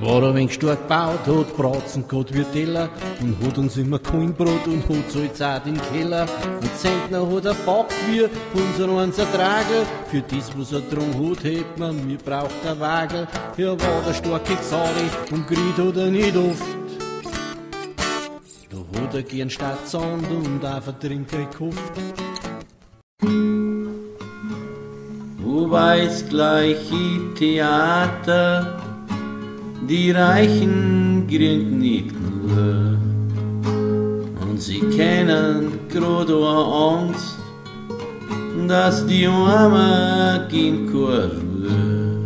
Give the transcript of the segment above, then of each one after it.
war ein wenig stark gebaut, hat Bratzen gehabt wie Teller und hat uns immer Kohlenbrot und hat Salz auch den Keller. Und Zentner hat er backt wie unser einser Tragel. Für das, was er drum hat, hätt man, mir braucht der Wagel. Er war der starke Xari und Gried hat er nicht oft. Da hat er gern statt Sand und auch Vertrinker gekauft. Wo weiß gleich im Theater, die Reichen gründen nicht nur. Und sie kennen grad auch Angst, dass die Armen gehen keine Ruhe.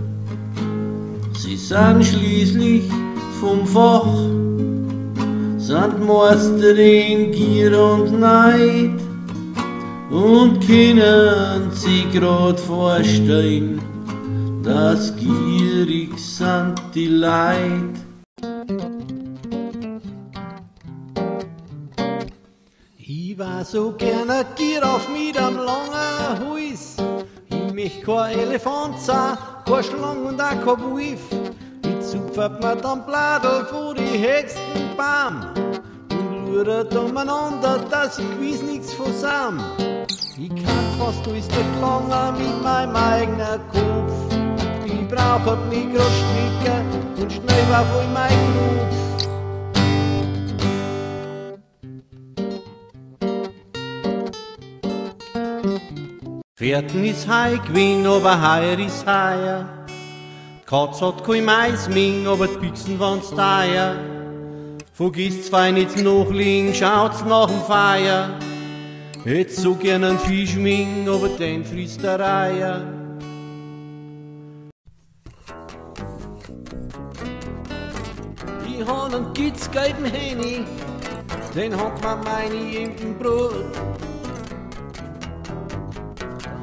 Sie sind schließlich vom Fach, sind Meister in Gier und Neid und können sich grad vorstellen, dass gierig sind die Leid. Ich war so gern ein Giraffe mit am langen Hals. Ich möcht kein Elefant sein, kein Schlang und auch kein Wolf. Ich zupfert mir dann Bladel vor die höchsten Baum und luret umeinander, dass ich gewiss nichts von Sam. Ich kann fast alles beklagen mit meinem eigenen Kopf. Ich brauch halt mich grad stricken und schnell war voll mein Knopf. Pferden ist hei gewinn, aber heuer ist heuer. Die Katz hat kein Mais mehr, aber die Büchsen waren's teuer. Vergisst's fein nicht nachliegen, schaut's nach dem Feier. Hätt so gern einen Fisch ming, aber den frisst der Reiher. Ich hab einen kitzgelben Henny, den hat mir meine im Brot.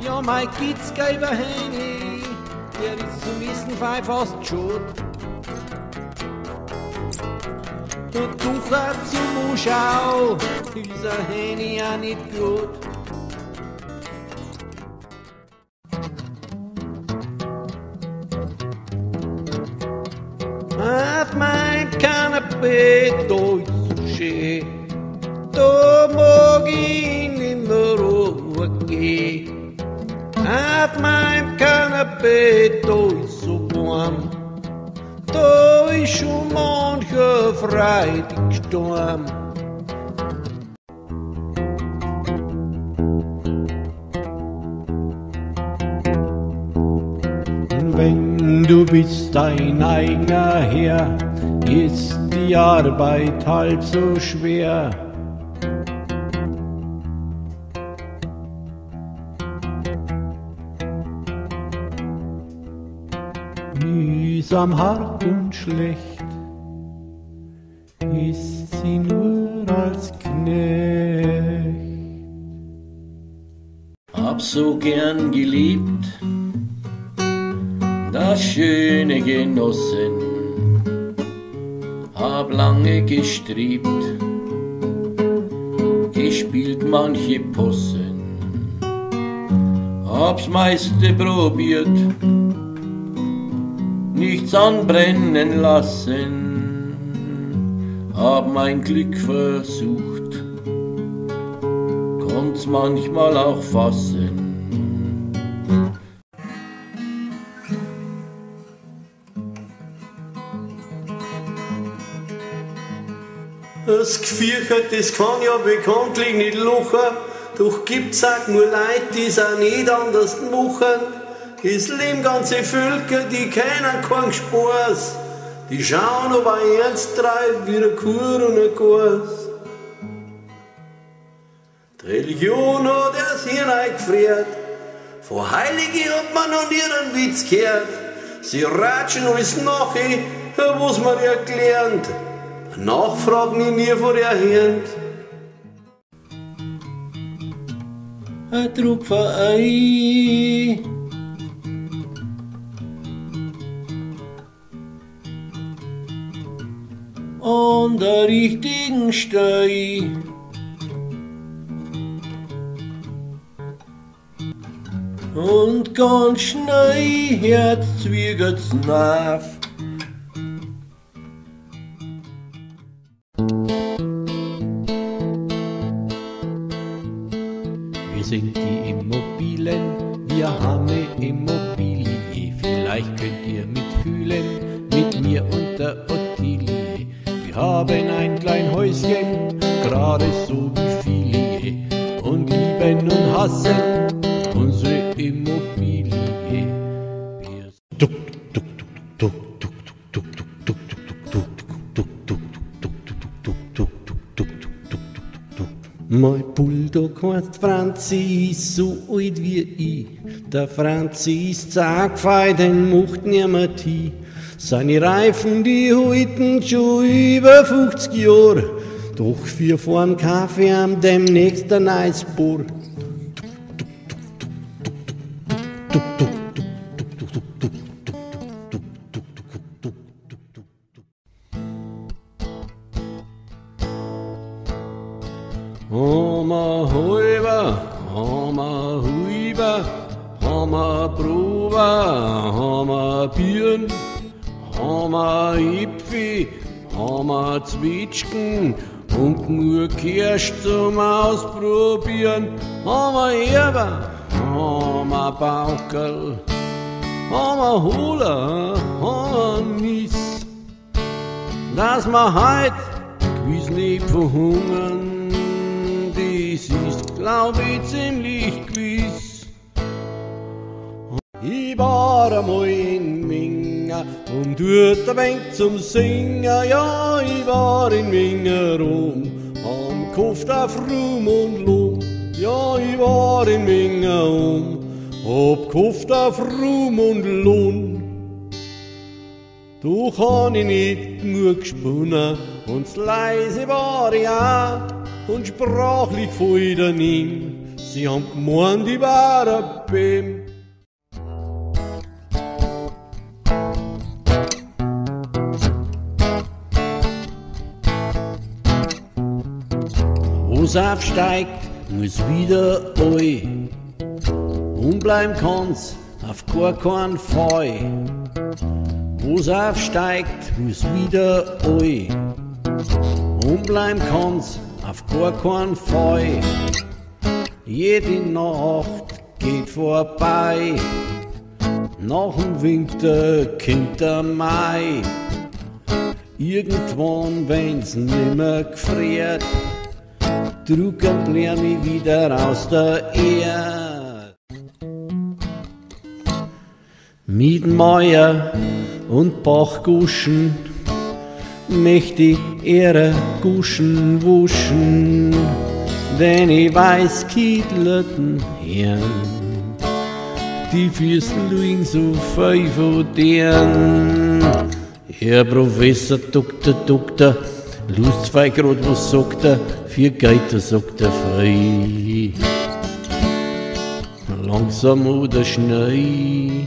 Ja, mein kitzgelber Henny, der ist zum nächsten Fall fast schot. Und Tucher zum Muschau, dieser Henny ja nicht gut. Auf mein Kanapee, da ist so schön, da mag ich nimmer Ruhe gehen. Auf meinem Kanapee, da ist so warm, da ist schon mancher Freitag gestorben. Wenn du bist dein eigener Herr, ist die Arbeit halb so schwer. Mühsam, hart und schlecht ist sie nur als Knecht. Hab so gern geliebt, das Schöne genossen, hab lange gestrebt, gespielt manche Possen, hab's meiste probiert, nichts anbrennen lassen, hab mein Glück versucht, konnt's manchmal auch fassen. Das Gevierchert, das kann ja bekanntlich nicht lachen, doch gibt's auch nur Leute, die's auch nicht anders machen. Es leben ganze Völker, die kennen keinen Spaß, die schauen, ob er ernst treibt wie eine Kur und ein Gas. Die Religion hat er's Hirn eingefriert, von Heiligen hat man noch nie einen Witz gehört. Sie ratschen alles nach, was man erklärt. Nachfragen ich nie vor der Hand. Ein Tropfen Ei an der richtigen Stelle. Und ganz schnell Herz zwiegert's nach. spielen, wir haben eine Immobilie. Vielleicht könnt ihr mitfühlen, mit mir und der Ottilie. Wir haben ein klein Häuschen, gerade so wie viele, und lieben und hassen unsere Immobilie. Mein Bulldog heißt Franzi, ist so alt wie ich. Der Franzi ist zackfei, den macht nimmer die. Seine Reifen, die halten schon über 50 Jahre. Doch wir fahren Kaffee am demnächst ein Eisbohr. Hammer halber, Hammer huiber, Hammer Prober, Hammer Birn, Hammer Ipfi, Hammer Zwitschgen und nur Kirsch zum Ausprobieren. Hammer Erber, Hammer Baukerl, Hammer Holer, Hammer Mies, dass wir heut gewiss nicht verhungern. Das ist, glaub ich, ziemlich gewiss. Ich war einmal in Minga und dort ein wenig zum Singen. Ja, ich war in Minga rum, am Kopf auf Ruhm und Lohn. Ja, ich war in Minga hab Kopf auf Ruhm und Lohn. Doch han ich nicht nur gesponnen und leise war ich auch. Und sprachlich voll daneben, sie haben gemeint, ich war ein Bäm. Wo's aufsteigt, muss wieder oi. Umbleiben kann's auf gar keinen Fall. Wo's aufsteigt, muss wieder oi. Umbleiben kann's auf gar keinen Fall. Jede Nacht geht vorbei. Nach dem Winter kommt der Mai. Irgendwann, wenn's nimmer gefriert, drucken wir mich wieder aus der Erde. Miedenmeier und Bachguschen möchte ich ihre Guschen wuschen, denn ich weiß Kiedlerten Herren, die fürs Luing so viel von deren. Herr Professor, Doktor, Lust frei grad, was sagt er? Für Geiter sagt er frei. Langsam oder schnell.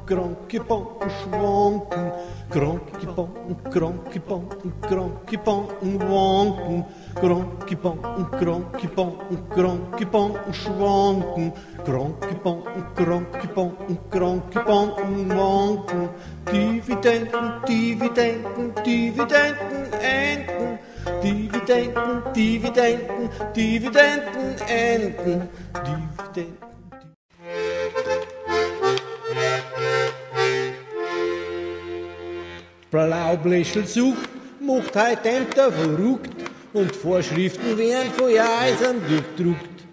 Krankebanken schwanken, Krankebanken wanken, Krankebanken schwanken, Krankebanken wanken, Dividenden enden, Dividenden enden. Blaubläschelsucht macht heut Ämter verrückt und Vorschriften werden von Eisern durchdruckt.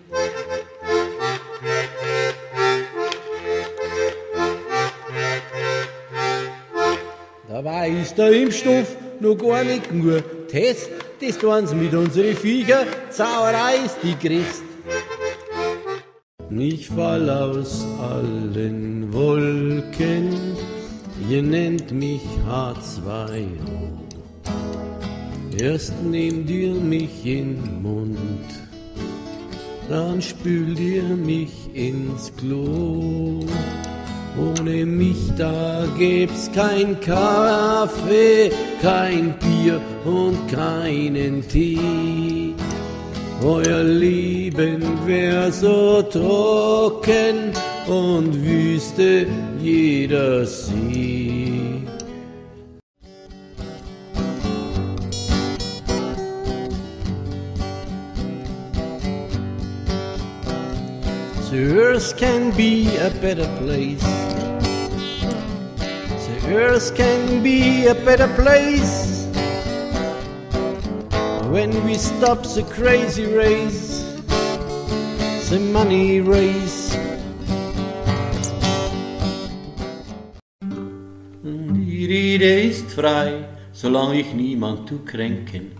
Dabei ist der Impfstoff noch gar nicht nur Test, das tun's mit unseren Viecher, Zauberei ist die Christ. Ich fall aus allen Wolken, ihr nennt mich H2O. Erst nehmt ihr mich in den Mund, dann spült ihr mich ins Klo. Ohne mich da gäb's kein Kaffee, kein Bier und keinen Tee. Euer Leben wär so trocken, und Wüste jeder See. The earth can be a better place. The earth can be a better place when we stop the crazy race, the money race. Die Rede ist frei, solange ich niemand zu kränken,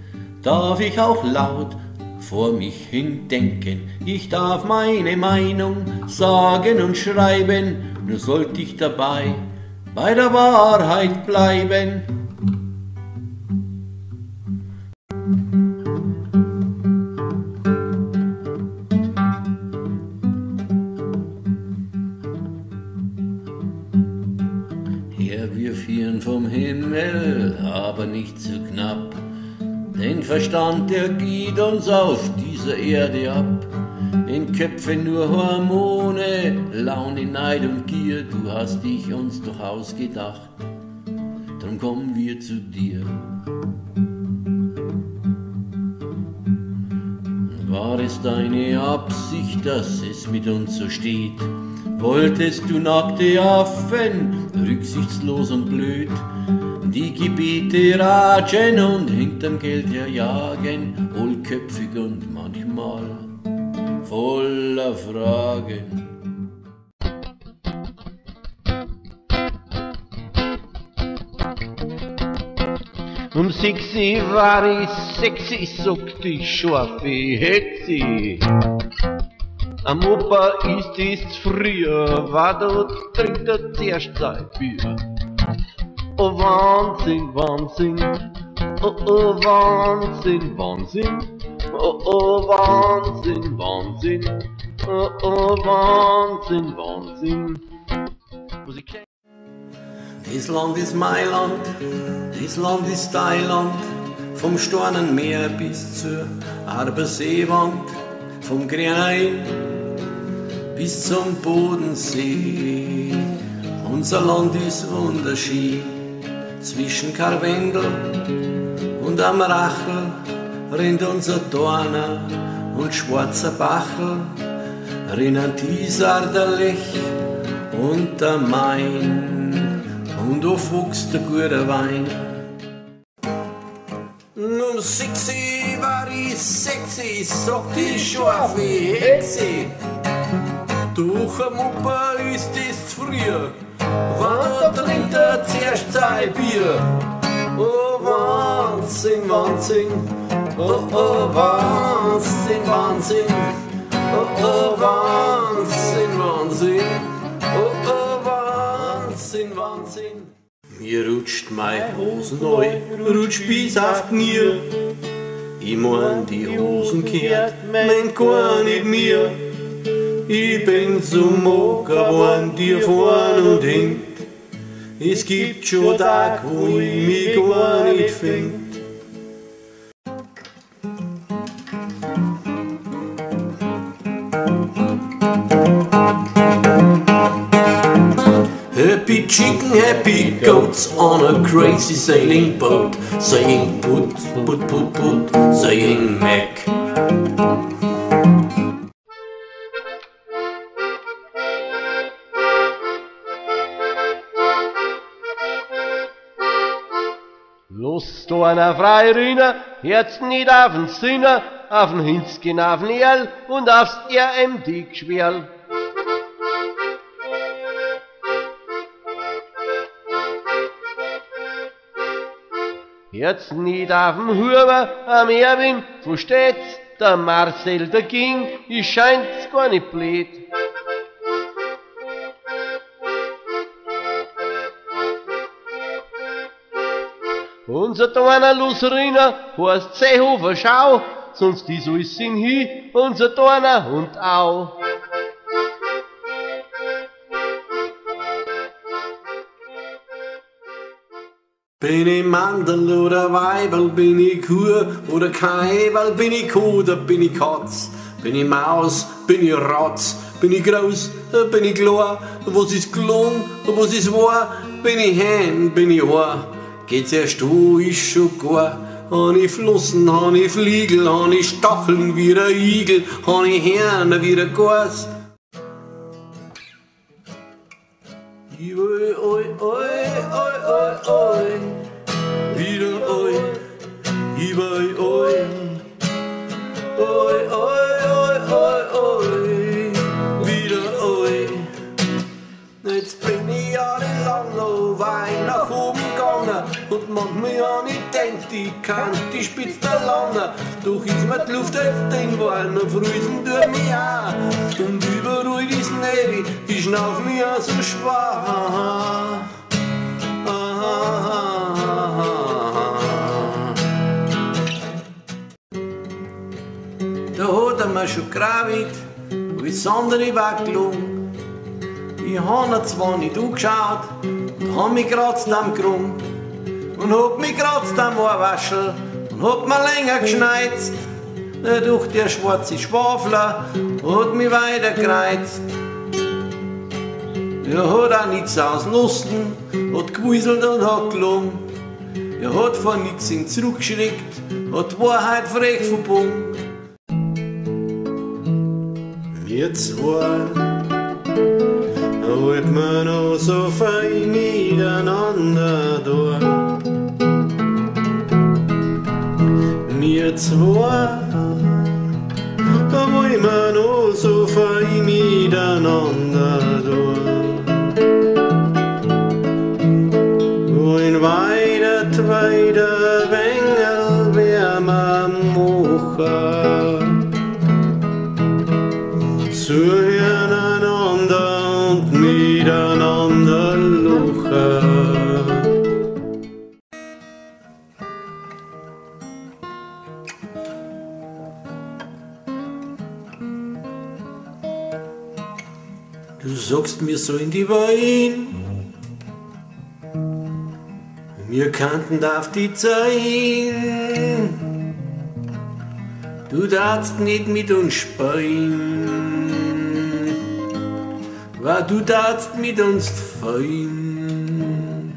darf ich auch laut vor mich hin denken. Ich darf meine Meinung sagen und schreiben, nur sollte ich dabei bei der Wahrheit bleiben. Herr, wir fielen vom Himmel, aber nicht zu knapp. Den Verstand, der geht uns auf dieser Erde ab. In Köpfen nur Hormone, Laune, Neid und Gier. Du hast dich uns doch ausgedacht, drum kommen wir zu dir. War es deine Absicht, dass es mit uns so steht? Wolltest du nackte Affen, rücksichtslos und blöd, die Gebiete ragen und hinterm Geld herjagen, hohlköpfig und manchmal voller Fragen. Um 6 Uhr war ich sexy, sagt die scharfe Hexe. Am Opa ist es früher, war dort trinkt er zuerst sein Bier. Oh Wahnsinn, Wahnsinn, oh oh Wahnsinn, Wahnsinn, oh oh Wahnsinn, Wahnsinn, oh oh Wahnsinn, Wahnsinn. Das Land ist mein Land, das Land ist dein Land, vom Stornenmeer bis zur Arberseewand, vom Grünen bis zum Bodensee. Unser Land ist wunderschön. Zwischen Karwendel und am Rachel rennt unser Dorner und schwarzer Bachel, rinnen die Isar, der Lech und der Main, und da fuchst der gute Wein. Um 6 Uhr war ich sexy, sagt die scharfe Hexe. Durch am Opa ist es früher, wann trinkt er zuerst sein Bier. Oh Wahnsinn, Wahnsinn, oh oh Wahnsinn, Wahnsinn, oh oh Wahnsinn, Wahnsinn, oh oh Wahnsinn, Wahnsinn. Mir rutscht meine Hosen neu, rutscht bis auf die Knie. Ich mein, die Hosen kehrt, mein gar nicht mir. Ich bin so mager geworden, dir vorn und hinten. Es gibt schon Tage, wo ich mich gar nicht find. Happy chicken, happy goats on a crazy sailing boat, saying put, put, put, put, saying Mac. Los, du einer Freiriner, jetzt nicht auf den Sinner, auf den Hinskin, auf den Erl und aufs RMD-Geschwerl. Jetzt nicht auf den Huber, am Erwin, wo steht's? Der Marcel, der Ging, ich scheint's gar nicht blöd. Unser kleiner Lusriner heißt Seehofer Schau, sonst ist alles in Hi, unser kleiner Hund auch. Bin ich Mandel oder Weiberl, bin ich Kuh oder kein Eberl, bin ich Kuh oder bin ich Katz, bin ich Maus, bin ich Ratz, bin ich groß, bin ich klar, was ist gelungen, was ist wahr, bin ich Hen, bin ich Haar, geht's erst du, ist schon gar, han ich Flossen, han ich Fliegel, han ich Stacheln wie der Igel, han ich Herne wie der Gas. Ich will oi, oi, oi, oi, oi, wieder oi, ich will oi, oi, oi, oi, oi, oi, wieder oi. Jetzt bin ich jahrelang weit nach oben gegangen und manchmal an ich denkt, ich kann die Spitze der Lange. Doch ist mir die Luft heftig geworden, Früsen durch mich auch. Und überall ist Nebel, ich schnauf mich auch so schwach. Da hat er mir schon gegraut, als andere weggelungen. Ich habe ihn zwar nicht angeschaut und hab mich kratzt am Grund und hab mich kratzt am Ohrwaschel und hab mir länger geschneizt. Durch der schwarze Schwafler hat mich weiter gereizt. Er hat auch nichts ausgelassen, hat gewuselt und hat gelungen. Er hat vor nichts zurückgeschreckt, hat die Wahrheit frech verbunden. Wir zwei halten wir noch so fein miteinander durch. Wir zwei wollen wir noch so fein miteinander durch. Wollen weiter Bengel wärmer machen. Zuhören einander und miteinander lachen. Du sagst mir so in die Wein, wir kannten auf die Zeit. Du darfst nicht mit uns spielen, weil du darfst mit uns fein.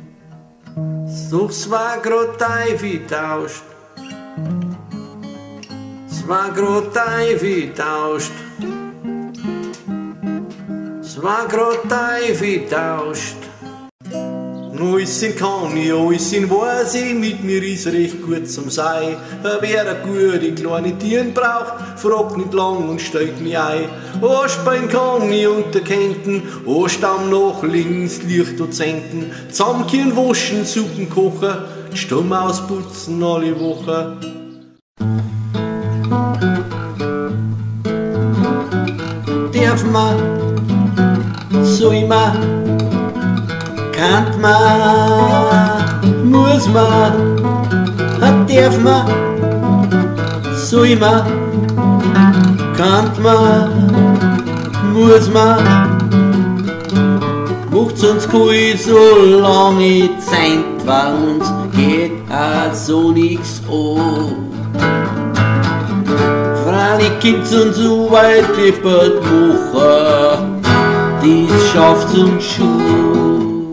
So, es war grad Teufel tauscht, es war grad Teufel tauscht, es war grad Teufel tauscht. Alles in kann ich, alles in weiß ich, mit mir ist recht gut zum Sein. Wer eine gute kleine Tieren braucht, fragt nicht lang und steigt mich ein. Anspeien kann ich unter Kenten, Stamm nach links, Lichtdozenten. Zusammenkehren, waschen, Suppen kochen, Stumm ausputzen alle Woche. Darf man, soll man, kann man, muss man, darf man, soll man, kann man, muss man, macht's uns cool, solange Zeit war, uns geht auch so nix an. Freilich gibt's uns so weit deppert machen, dies schafft's uns schon.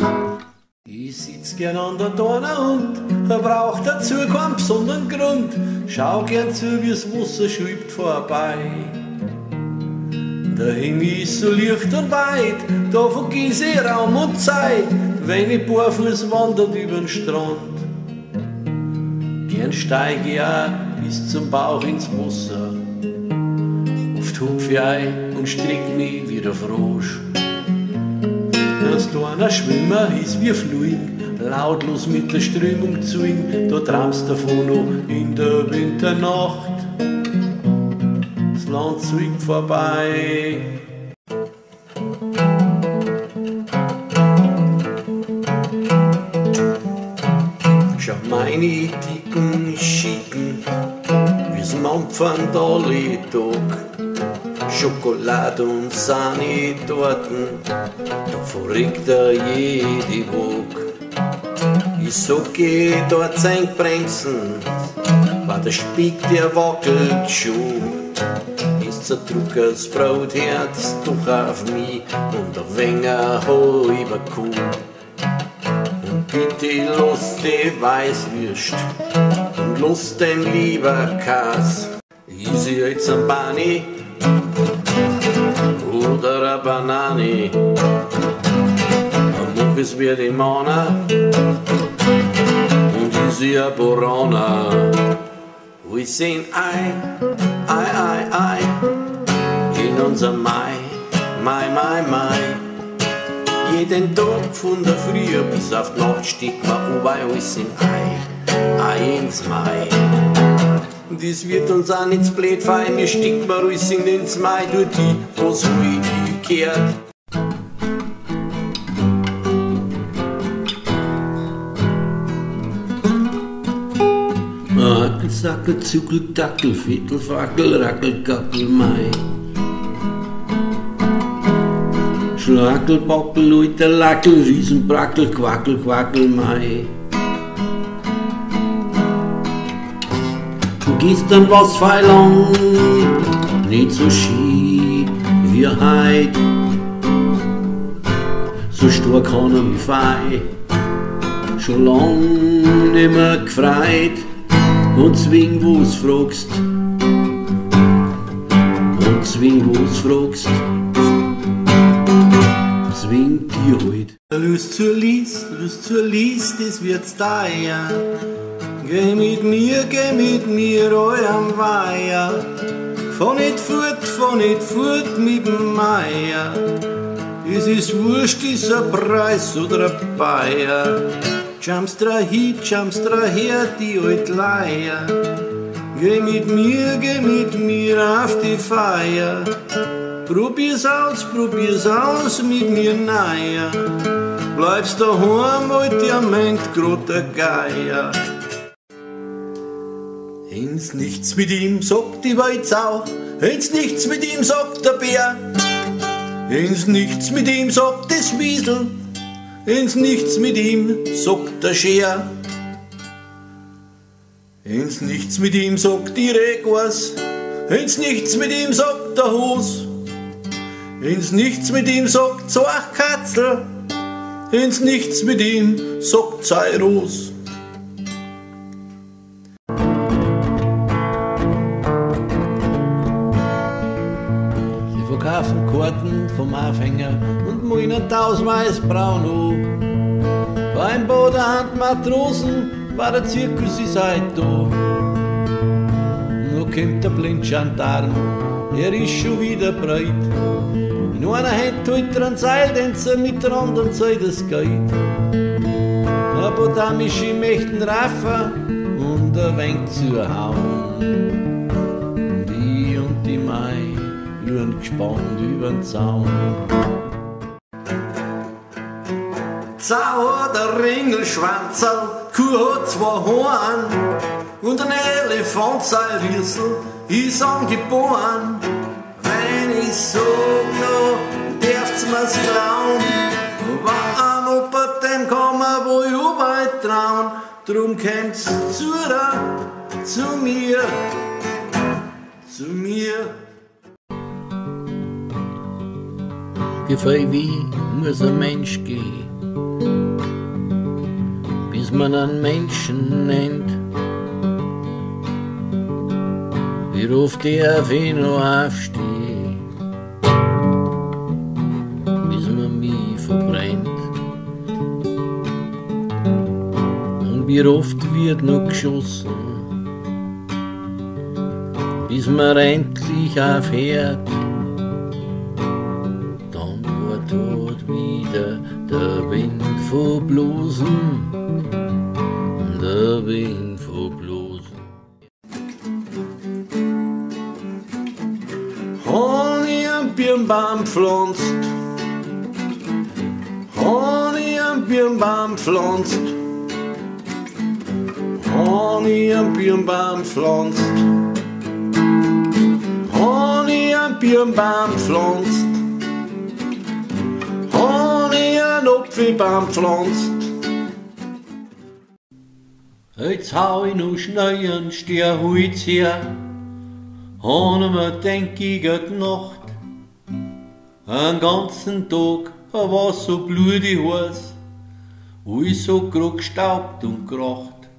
Ich sitz gern an der Donau und braucht dazu keinen besonderen Grund. Schau gern zu, wie's Wasser schwimmt vorbei. Der Himmel ist so licht und weit, da vergiss ich Raum und Zeit, wenn ich barfuß wandert übern Strand. Gern steig ich auch bis zum Bauch ins Wasser. Oft hupf ich ein und strick mich wie der Frosch. Dass da einer Schwimmer ist wie Fluing, lautlos mit der Strömung zu ihm, da traumst davon noch in der Winternacht. Das Land zwingt vorbei. Schau meine dicken Schicken, wie's mampfen alle Tag. Schokolade und Sahnetorten, da verrückt jede Woche. Ich sag, geh dort sein Bremsen, weil der Spieg, der wackelt schon. Ist was zerdruckes Brotherz doch auf mich und ein wenig halber Kuh. Und bitte lass die Weißwürst und lass den lieber Käse. Is jetzt ein Bani oder eine Banane? Mach es wie die Männer und is ein Borana. Wir sind Ei in unser Mai. Jeden Tag von der Früh bis auf die Nacht steht man überall, wir sind Ei ins Mai. Das wird uns auch nicht blöd fallen, wir stecken wir alles ins Mai, durch die, was wie gehört. Hackel, Sackel, Zuckel, Dackel, Viertel, Fackel, Rackel, Gackel, Mai. Schlackel, Bockel, Leute, Lackel, Riesenbrackel, Quackel, Quackel, Mai. Gestern war's fein lang, nicht so schön wie heut. So stark kann er mich fei, schon lang nimmer gefreut. Und zwing wo's fragst, zwing dir halt. Lust zur Lies, das wird's teuer. Geh mit mir, eurem Weiher. Fahr nicht fort mit dem Meier. Es ist wurscht, ist ein Preis oder ein Bayer. Jamstra her, die alt Leier. Geh mit mir auf die Feier. Probier's aus mit mir naja. Bleibst daheim, alt der meint grad der Geier. Ins Nichts mit ihm, sagt die Weizau, ins Nichts mit ihm, sagt der Bär. Ins Nichts mit ihm, sagt das Wiesel, ins Nichts mit ihm, sagt der Scher. Ins Nichts mit ihm, sagt die Regwas, ins Nichts mit ihm, sagt der Hus. Ins Nichts mit ihm, sagt Zorch Katzel, ins Nichts mit ihm, sagt sei Ros. Verkaufen Karten vom Aufhänger und malen 1000 Weißbraun an. Beim Boderhand Matrosen war der Zirkus ist heut da. Nur kommt der Blindschandarm, er ist schon wieder breit. In einer Hand hält er ein Seil, den er mit der anderen Seite das geht. Apodamische möchten Raffer und ein wenig zu hauen. Die und die Mai schauen gespannt übern Zaun. Sau hat ein Ringelschwanzerl, Kuh hat 2 Horn und ein Elefant sein Riesel ist angeboren. Wenn ich sag, no, darf's mir's glauben, wann Opa dem kann man wohl überall trauen. Drum kommt's zu mir. Gefällt wie muss ein Mensch gehen, bis man einen Menschen nennt. Wie oft der auf ihn noch aufsteht, bis man mich verbrennt. Und wie oft wird noch geschossen, bis man endlich aufhört. Dann war tot wieder der Wind von Blusen, der Wind von Blusen. Honig am Birnbaum pflanzt, Honig am Birnbaum pflanzt, Honig am Birnbaum pflanzt, Honig am Birnbaum pflanzt, Honig am Apfelbaum pflanzt. Jetzt hau ich noch schnell einen Stierholz her Hanne denk ich gute Nacht, einen ganzen Tag war so blutig heiß, alles so grad gestaubt und geracht.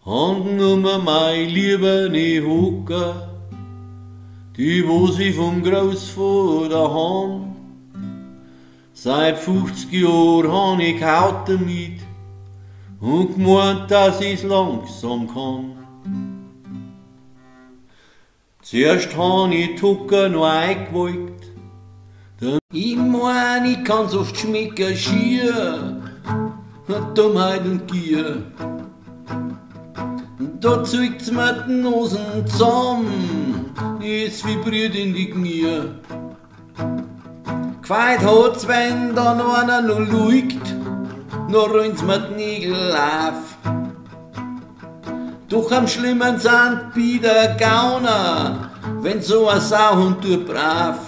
Handen meine liebe Hocker, die wo sie vom Großvater haben. Seit 50 Jahren han ich Haut damit und gemeint, dass ich's langsam kann. Zuerst han ich die Hocker noch eingewolkt, dann ich mein, ich kann's oft schmecken schier, Dummheit und Gier. Da zieht's mir die Nosen zusammen, es vibriert in die Knie. Gefeit hat's, wenn dann einer noch lugt, noch rinnt's mir die Nägel auf. Doch am schlimmen sind bei der Gauner, wenn so ein Sauhund tut brav.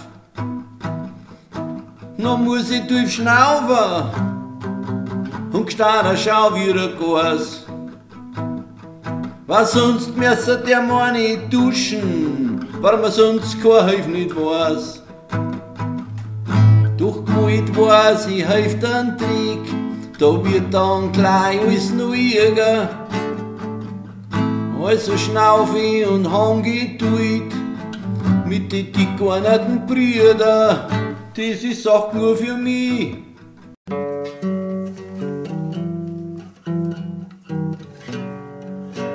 Noch muss ich tief schnaufen und gestarrt schau wie ein Gas. Was sonst müsste der Mann nicht duschen, weil man sonst kein Hilf nicht weiß. Doch gewollt weiß ich, hilft ein Trick, da wird dann gleich alles neuer. Also schnauf ich und hang getut mit den dickgarnerten Brüder, das ist auch nur für mich.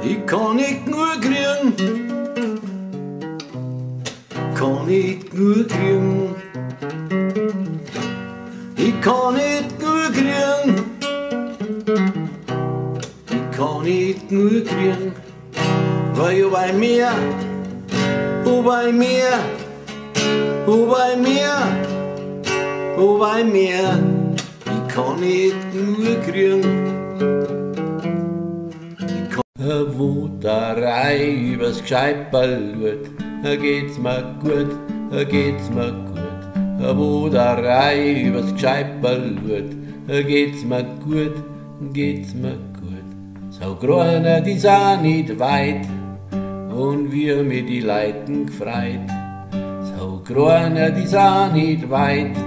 Ich kann nicht genug kriegen, kann nicht genug kriegen. Ich kann nicht genug kriegen, ich kann nicht genug kriegen, weil ich bei mir, bei mir, bei mir, bei mir, ich kann nicht genug kriegen. Wo der Rei übers Gscheiperl wird, geht's mir gut, geht's mir gut. Wo der Rei übers Gscheiperl wird, geht's mir gut, geht's mir gut. So groß, die sind nicht weit, und wir mit die Leuten gefreit. So groß, die sind nicht weit,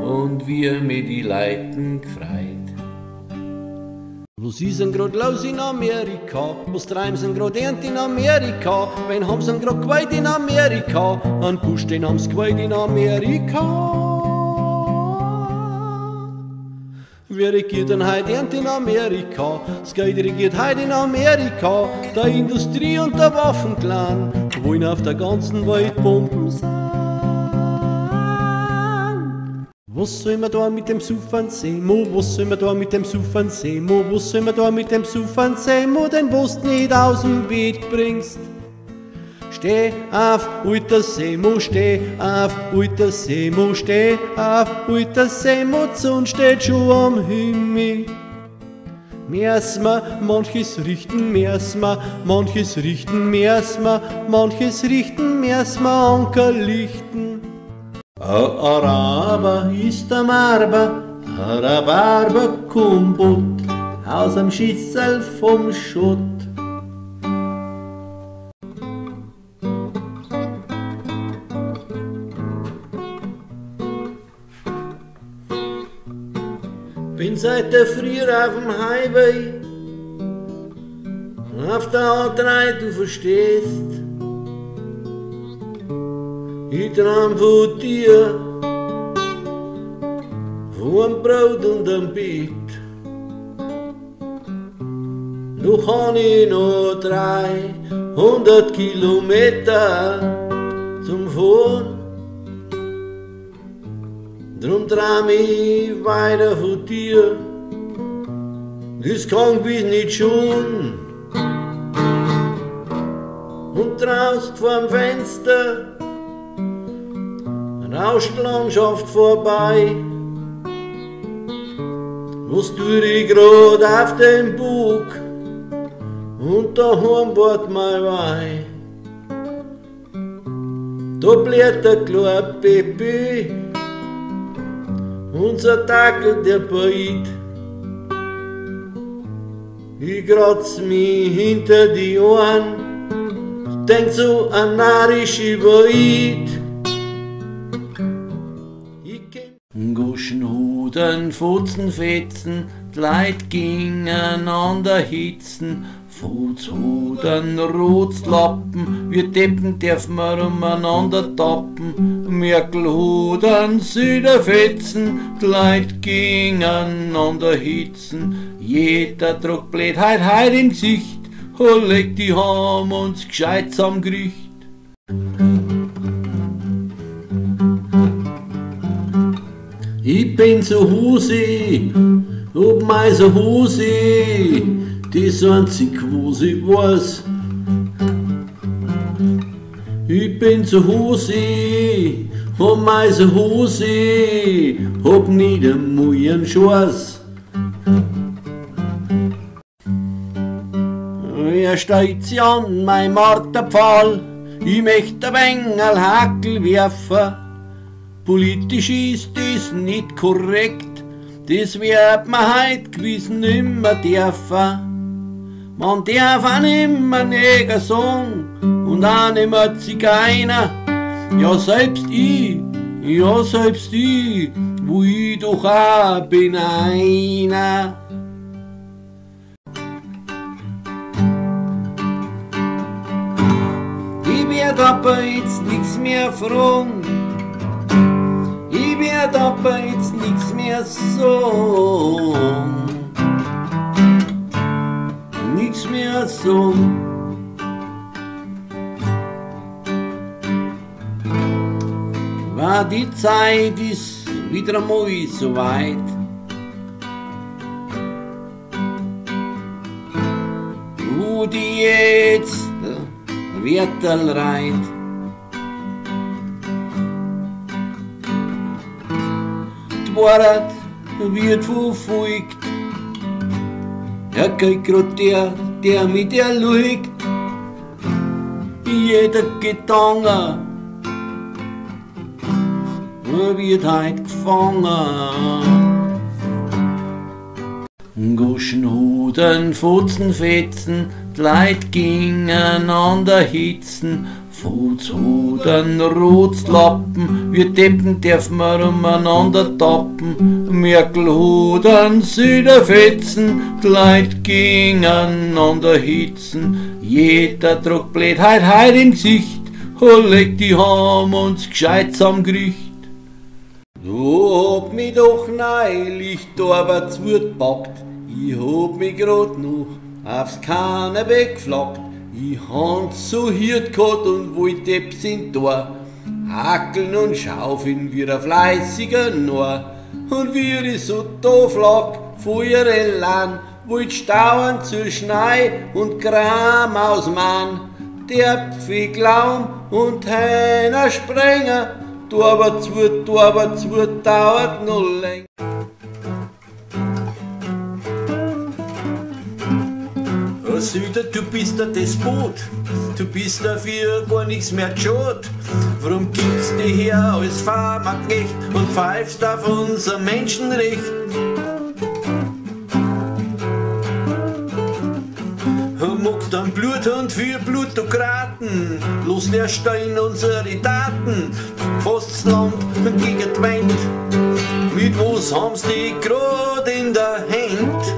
und wir mit die Leuten gefreit. Was ist denn grad los in Amerika? Was treiben sie grad ernt in Amerika? Wen haben sie grad geweiht in Amerika? An Busch, den haben's geweiht in Amerika. Wer regiert denn heute ernt in Amerika? Sky regiert heute in Amerika. Der Industrie und der Waffenclan wollen auf der ganzen Welt Bomben sein. Was soll man da mit dem Suffern Semo? Was soll man da mit dem Suffern Semo? Was soll man da mit dem Suffern Semo? Den wo's nicht aus dem Bett bringst. Steh auf, alter Semo, steh auf, alter Semo, steh auf, alter Semo, die Sonne steht schon am Himmel. Müssen wir manches richten, müssen wir manches richten, müssen wir manches richten, müssen wir Anker lichten. Araber ist der Marber, Arabarber kommt aus dem Schüssel vom Schutt. Bin seit der Früh auf dem Highway, auf der A3, du verstehst. Ich träum von dir, von einem Brot und einem Bett. Noch han ich noch 300 Kilometer zum Fahren. Drum träum ich weiter von dir, das kann bis nicht schon. Und draußen vorm Fenster rauscht die Landschaft vorbei. Was tue ich grad auf dem Bug und daheim wart mein Weih. Da bläht der kleine Baby, unser Dackel der Poet. Ich kratz mich hinter die Ohren, denk so an narisch über it. Guschenhuden, Futzen, Fetzen, Leid gingen an der Hitzen, Futzhuden, Rotslappen, wir Deppen dürfen wir umeinander tappen, Merkelhuden, Süderfetzen, Leid gingen an der Hitzen, jeder trug Blödheit heut im Gesicht, legt die Ham uns gescheit am Gericht. Ich bin zu Hause, ob mein zu Hause, das einzig was ich weiß. Ich bin zu Hause, ob mein zu Hause, hab nicht einmal einen Scheiß. Er steigt sich an, mein Marterpfahl, ich möchte ein wenig Hakel werfen. Politisch ist das nicht korrekt, das wird man heut gewiss nimmer dürfen. Man darf auch nimmer Neger sagen und auch nimmer Zigeuner. Ja selbst ich, wo ich doch auch bin einer. Ich werd aber jetzt nix mehr fragen, ich werd aber jetzt nix mehr sagen, nix mehr sagen. War die Zeit ist wieder einmal so weit, wo die jetzt Wärterl reit. Die Wahrheit wird verfolgt, er geht grad der mit der lügt, jeder Gedanke wird heut gefangen. Guschenhuden, Futzen, Fetzen, die Leid gingen an der Hitzen, Futzhuden, Rotslappen, wir Deppen dürfen wir umeinander tappen, Merkelhuden, Süderfetzen, die Leid gingen an der Hitzen, jeder trug Blödheit heut im Gesicht, legt die Ham uns gescheit am Gericht. Du hab mich doch neulich da zugepackt, ich hab mich grad noch aufs Kanapee geflaggt. Ich hab's so hiert gehabt und wollt Depp sind da, hackeln und schaufeln wie ein fleißiger Narr. Und wie ich so da flag, Feuer Lahn, wollt stauern zu Schnei und Kram aus Mann. Der Pfiglaum und Heiner Sprenger, dauert noch länger. Süder, du bist der Despot, du bist dafür gar nichts mehr schad. Warum gibst du her als Pharmaknecht und pfeifst auf unser Menschenrecht? Muckt am Bluthund für Plutokraten, los der Stein unsere Daten, fast's Land gegen die Wand. Mit was haben's die grad in der Hand?